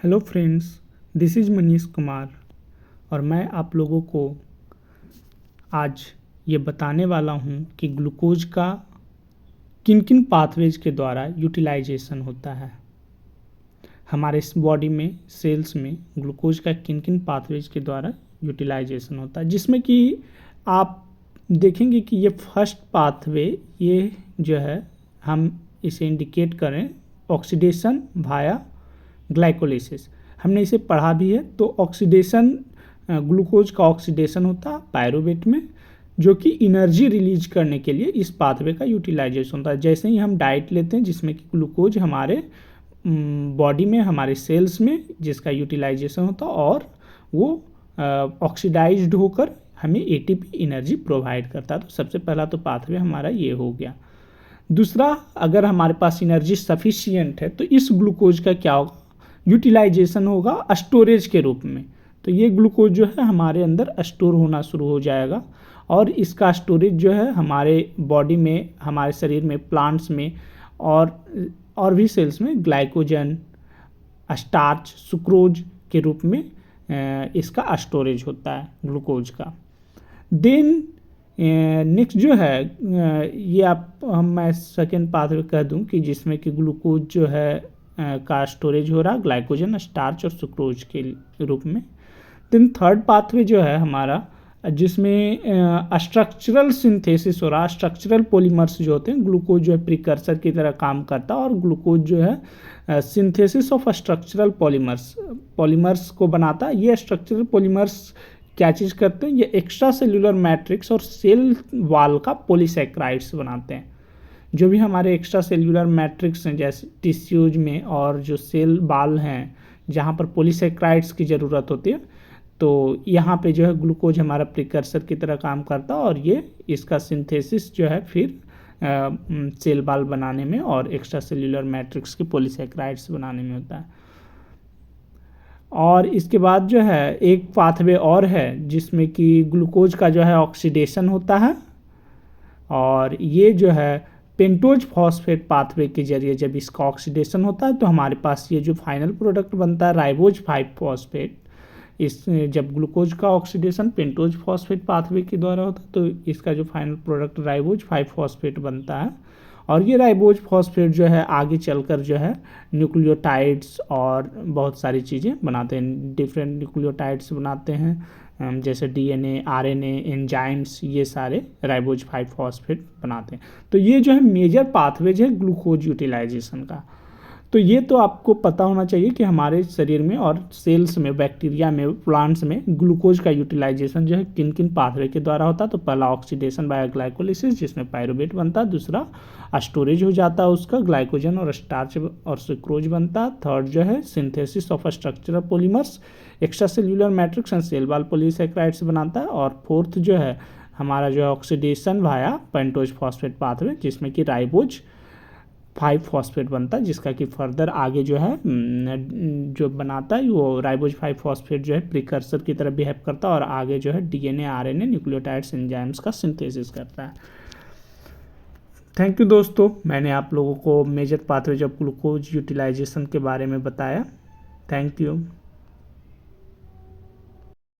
Hello friends, this is Manish Kumar और मैं आप लोगों को आज ये बताने वाला हूँ कि ग्लूकोज का किन किन पाथवेज के द्वारा यूटिलाइजेशन होता है। हमारे इस बॉडी में सेल्स में ग्लूकोज का किन किन पाथवेज के द्वारा यूटिलाइजेशन होता है, जिसमें कि आप देखेंगे कि ये फर्स्ट पाथवे ये जो है हम इसे इंडिकेट करें ऑक्सीडेशन वाया ग्लाइकोलिसिस। हमने इसे पढ़ा भी है। तो ऑक्सीडेशन, ग्लूकोज का ऑक्सीडेशन होता है पायरुवेट में, जो कि एनर्जी रिलीज करने के लिए इस पाथवे का यूटिलाइजेशन होता है। जैसे ही हम डाइट लेते हैं जिसमें कि ग्लूकोज हमारे बॉडी में, हमारे सेल्स में जिसका यूटिलाइजेशन होता है और वो ऑक्सीडाइज्ड होकर हमें एटीपी एनर्जी प्रोवाइड करता है। तो सबसे पहला तो पाथवे हमारा ये हो गया। दूसरा, अगर हमारे पास एनर्जी सफिशिएंट है तो इस ग्लूकोज का क्या होगा, यूटिलाइजेशन होगा स्टोरेज के रूप में। तो ये ग्लूकोज जो है हमारे अंदर स्टोर होना शुरू हो जाएगा और इसका स्टोरेज जो है हमारे बॉडी में, हमारे शरीर में, प्लांट्स में और भी सेल्स में ग्लाइकोजन, स्टार्च, सुक्रोज के रूप में इसका स्टोरेज होता है ग्लूकोज का। देन नेक्स्ट जो है ये मैं सेकेंड पाथवे कह दूं कि जिसमें कि ग्लूकोज जो है का स्टोरेज हो रहा है ग्लाइकोजन, स्टार्च और सुक्रोज के रूप में। देन थर्ड पाथवे जो है हमारा, जिसमें स्ट्रक्चरल सिंथेसिस हो रहा है। स्ट्रक्चरल पॉलीमर्स जो होते हैं, ग्लूकोज जो है प्रिकर्सर की तरह काम करता है और ग्लूकोज जो है सिंथेसिस ऑफ स्ट्रक्चरल पॉलीमर्स को बनाता है। ये स्ट्रक्चरल पॉलीमर्स क्या चीज़ करते हैं, ये एक्स्ट्रा सेल्यूलर मैट्रिक्स और सेल वाल का पॉलीसेक्राइड्स बनाते हैं। जो भी हमारे एक्स्ट्रा सेल्यूलर मैट्रिक्स हैं जैसे टिश्यूज में और जो सेल वाल हैं जहाँ पर पॉलीसेक्राइड्स की ज़रूरत होती है, तो यहाँ पे जो है ग्लूकोज हमारा प्रिकर्सर की तरह काम करता है और ये इसका सिंथेसिस जो है फिर सेल वाल बनाने में और एक्स्ट्रा सेल्यूलर मैट्रिक्स के पॉलीसेक्राइड्स बनाने में होता है। और इसके बाद जो है एक पाथवे और है जिसमें कि ग्लूकोज का जो है ऑक्सीडेशन होता है और ये जो है पेंटोज फॉस्फेट पाथवे के जरिए जब इसका ऑक्सीडेशन होता है तो हमारे पास ये जो फाइनल प्रोडक्ट बनता है राइबोज 5 फॉस्फेट। इस जब ग्लूकोज का ऑक्सीडेशन पेंटोज फॉस्फेट पाथवे के द्वारा होता है तो इसका जो फाइनल प्रोडक्ट राइबोज 5 फॉस्फेट बनता है और ये राइबोज फॉस्फेट जो है आगे चलकर जो है न्यूक्लियोटाइड्स और बहुत सारी चीज़ें बनाते हैं, डिफरेंट न्यूक्लियोटाइड्स बनाते हैं जैसे डीएनए, आरएनए, एंजाइम्स, ये सारे राइबोज 5 फॉस्फेट बनाते हैं। तो ये जो है मेजर पाथवेज है ग्लूकोज यूटिलाइजेशन का। तो ये तो आपको पता होना चाहिए कि हमारे शरीर में और सेल्स में, बैक्टीरिया में, प्लांट्स में ग्लूकोज का यूटिलाइजेशन जो है किन किन पाथवे के द्वारा होता है। तो पहला ऑक्सीडेशन बाय ग्लाइकोलिसिस जिसमें पायरुवेट बनता है, दूसरा स्टोरेज हो जाता है उसका ग्लाइकोजन और स्टार्च और सुक्रोज बनता है, थर्ड जो है synthesis of structural polymers, extra cellular matrix and cell wall polysaccharides बनाता है और फोर्थ जो है हमारा जो है oxidation via pentose phosphate pathway जिसमें कि राइबोज 5 फॉस्फेट बनता है, जिसका कि फर्दर आगे जो है जो बनाता है वो राइबोज 5 फॉस्फेट जो है प्रिकर्सर की तरह बिहेव करता है और आगे जो है डीएनए, आरएनए, न्यूक्लियोटाइड्स, एंजाइम्स का सिंथेसिस करता है। थैंक यू दोस्तों, मैंने आप लोगों को major pathways of glucose utilization के बारे में बताया। Thank you.